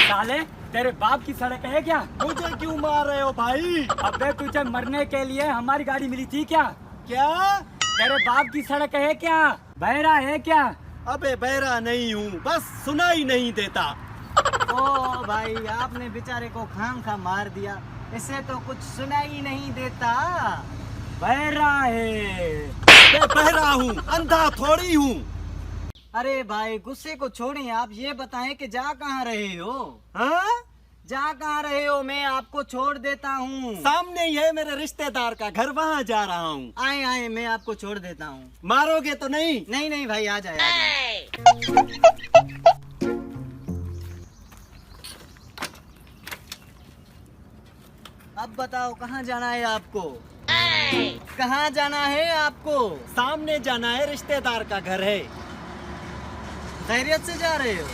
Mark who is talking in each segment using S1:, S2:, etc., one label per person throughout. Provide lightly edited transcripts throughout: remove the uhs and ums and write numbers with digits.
S1: साले तेरे बाप की सड़क है क्या?
S2: मुझे क्यों मार रहे हो भाई?
S1: अबे तुझे मरने के लिए हमारी गाड़ी मिली थी क्या?
S2: क्या?
S1: तेरे बाप की सड़क है क्या? बहरा है क्या?
S2: अबे बहरा नहीं हूँ, बस सुनाई नहीं देता।
S3: ओ भाई, आपने बेचारे को खाम खा मार दिया। इसे तो कुछ सुनाई नहीं देता।
S1: बहरा है।
S2: मैं बहरा हूँ, अंधा थोड़ी हूँ।
S3: अरे भाई, गुस्से को छोड़िए, आप ये बताएं कि जा कहाँ रहे हो?
S2: हाँ?
S3: जा कहाँ रहे हो? मैं आपको छोड़ देता हूँ।
S2: सामने ही है मेरे रिश्तेदार का घर, वहाँ जा रहा हूँ।
S3: आए आए, मैं आपको छोड़ देता हूँ।
S2: मारोगे तो नहीं?
S3: नहीं नहीं भाई, आ जाए, आ जाए। अब बताओ, कहाँ जाना है आपको? कहाँ जाना है आपको?
S2: सामने जाना है, रिश्तेदार का घर है।
S3: खैरियत से जा रहे हो?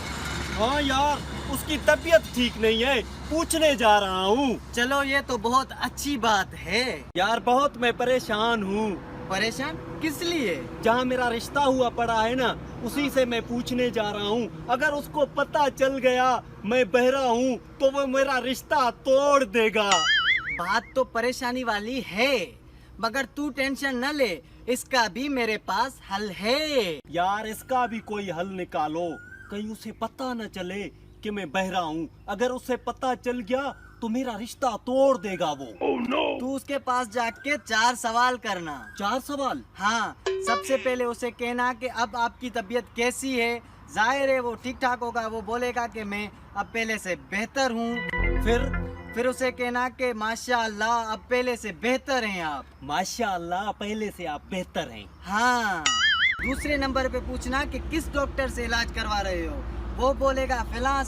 S2: हाँ यार, उसकी तबीयत ठीक नहीं है, पूछने जा रहा हूँ।
S3: चलो, ये तो बहुत अच्छी बात है।
S2: यार बहुत मैं परेशान हूँ।
S3: परेशान किस लिए?
S2: जहाँ मेरा रिश्ता हुआ पड़ा है ना, उसी से मैं पूछने जा रहा हूँ। अगर उसको पता चल गया मैं बहरा हूँ तो वो मेरा रिश्ता तोड़ देगा।
S3: बात तो परेशानी वाली है, मगर तू टेंशन न ले, इसका भी मेरे पास हल है।
S2: यार इसका भी कोई हल निकालो, कहीं उसे पता न चले कि मैं बहरा हूँ। अगर उसे पता चल गया तो मेरा रिश्ता तोड़ देगा वो।
S3: तू उसके पास जाके 4 सवाल करना।
S2: 4 सवाल?
S3: हाँ, सबसे पहले उसे कहना कि अब आपकी तबीयत कैसी है। जाहिर है वो ठीक ठाक होगा, वो बोलेगा कि मैं अब पहले से बेहतर हूँ। फिर उसे कहना कि माशाअल्लाह अब पहले से बेहतर हैं आप।
S2: माशाअल्लाह पहले से आप बेहतर हैं।
S3: हाँ। दूसरे नंबर पे पूछना कि किस डॉक्टर से इलाज करवा रहे हो। वो बोलेगा फिलां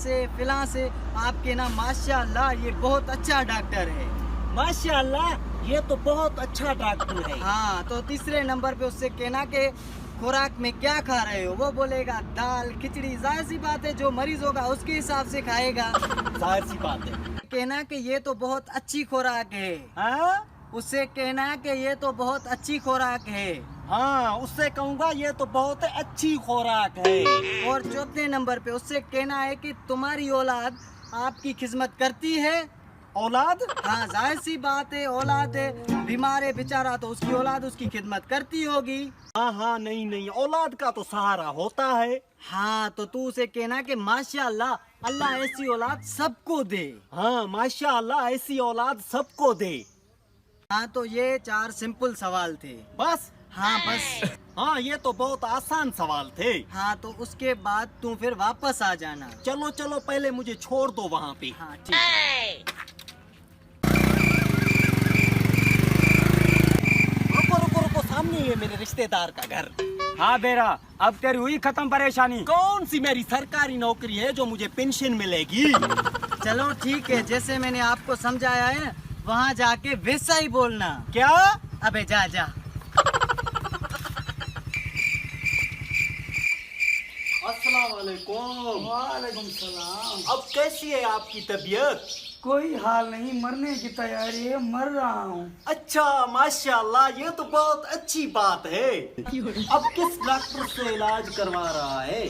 S3: से। आपके ना माशाअल्लाह ये बहुत अच्छा डॉक्टर है।
S2: माशाअल्लाह ये तो बहुत अच्छा डॉक्टर है।
S3: हाँ, तो तीसरे नंबर पे उससे कहना कि खुराक में क्या खा रहे हो। वो बोलेगा दाल खिचड़ी। जाहिर सी बात है, जो मरीज होगा उसके हिसाब से खाएगा।
S2: जाहिर सी बात है।
S3: कहना कि ये तो बहुत अच्छी खुराक है।
S2: हाँ?
S3: उससे कहना कि ये तो बहुत अच्छी खुराक है।
S2: हाँ, उससे कहूँगा ये तो बहुत अच्छी खुराक है।
S3: और चौथे नंबर पे उससे कहना है कि तुम्हारी औलाद आपकी खिदमत करती है।
S2: औलाद?
S3: हाँ, जाहिर सी बात है, औलाद है, बीमार है बेचारा, तो उसकी औलाद उसकी खिदमत करती होगी।
S2: हाँ, नहीं, औलाद का तो सहारा होता है।
S3: हाँ, तो तू उसे कहना कि माशाअल्लाह अल्लाह ऐसी औलाद सबको दे।
S2: हाँ, माशाअल्लाह ऐसी औलाद सबको दे।
S3: हाँ, तो ये 4 सिंपल सवाल थे।
S2: बस?
S3: हाँ बस।
S2: हाँ, ये तो बहुत आसान सवाल थे।
S3: हाँ, तो उसके बाद तू फिर वापस आ जाना।
S2: चलो पहले मुझे छोड़ दो वहाँ पे।
S3: हाँ ठीक है।
S2: रुको, सामने ही है मेरे रिश्तेदार का घर।
S1: हाँ बेरा, अब तेरी हुई खत्म परेशानी।
S2: कौन सी मेरी सरकारी नौकरी है जो मुझे पेंशन मिलेगी?
S3: चलो ठीक है, जैसे मैंने आपको समझाया है वहाँ जाके वैसा ही बोलना।
S2: क्या?
S3: अबे जा।
S2: अस्सलाम वालेकुम।
S1: वालेकुम सलाम।
S2: अब कैसी है आपकी तबीयत?
S1: कोई हाल नहीं, मरने की तैयारी है, मर रहा हूँ।
S2: अच्छा, माशाल्लाह ये तो बहुत अच्छी बात है। अब किस डॉक्टर से इलाज करवा रहा है?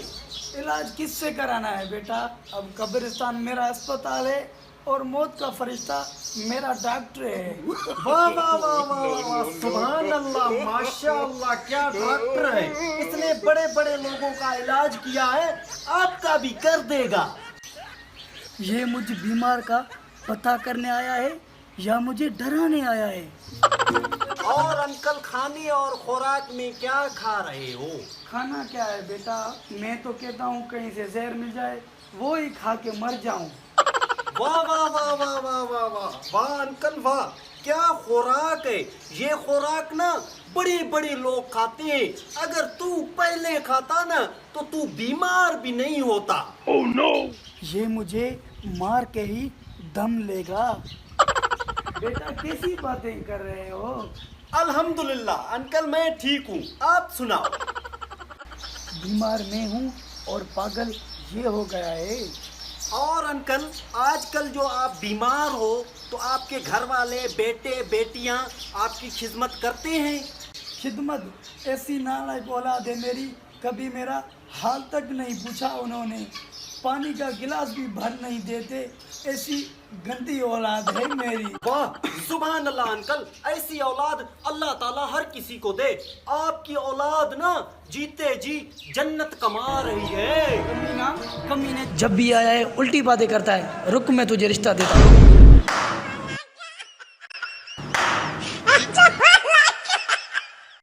S1: इलाज किससे कराना है बेटा? अब कब्रिस्तान मेरा अस्पताल है और मौत का फरिश्ता मेरा डॉक्टर है।
S2: वाह, सुभान अल्लाह, माशाल्लाह, क्या डॉक्टर है। इतने बड़े बड़े लोगों का इलाज किया है, आपका भी कर देगा।
S1: ये मुझे बीमार का पता करने आया है या मुझे डराने आया है?
S2: और अंकल, खाने और खुराक में क्या खा रहे हो?
S1: खाना क्या है बेटा, मैं तो कहता हूँ कहीं से जहर मिल जाए, वो ही खा के मर जाऊं।
S2: वाह अंकल, वाह, क्या खुराक है। ये खुराक ना बड़े बड़े लोग खाते हैं। अगर तू पहले खाता ना तो तू बीमार भी नहीं होता।
S1: Oh no! ये मुझे मार के ही दम लेगा। बेटा कैसी बातें कर रहे हो?
S2: अल्हम्दुलिल्लाह अंकल, मैं ठीक हूँ, आप सुनाओ।
S1: बीमार मैं हूँ और पागल ये हो गया है।
S2: और अंकल, आजकल जो आप बीमार हो तो आपके घर वाले बेटे बेटियां आपकी खिदमत करते हैं?
S1: खिदमत? ऐसी नालायक औलाद है मेरी, कभी मेरा हाल तक नहीं पूछा उन्होंने, पानी का गिलास भी भर नहीं देते, ऐसी गंदी औलाद है मेरी।
S2: वाह सुभान अल्लाह अंकल, ऐसी औलाद अल्लाह ताला हर किसी को दे। आपकी औलाद ना जीते जी जन्नत कमा रही है।
S1: कमीना, कमीने जब भी आया है उल्टी बातें करता है। रुक मैं तुझे रिश्ता देता हूँ।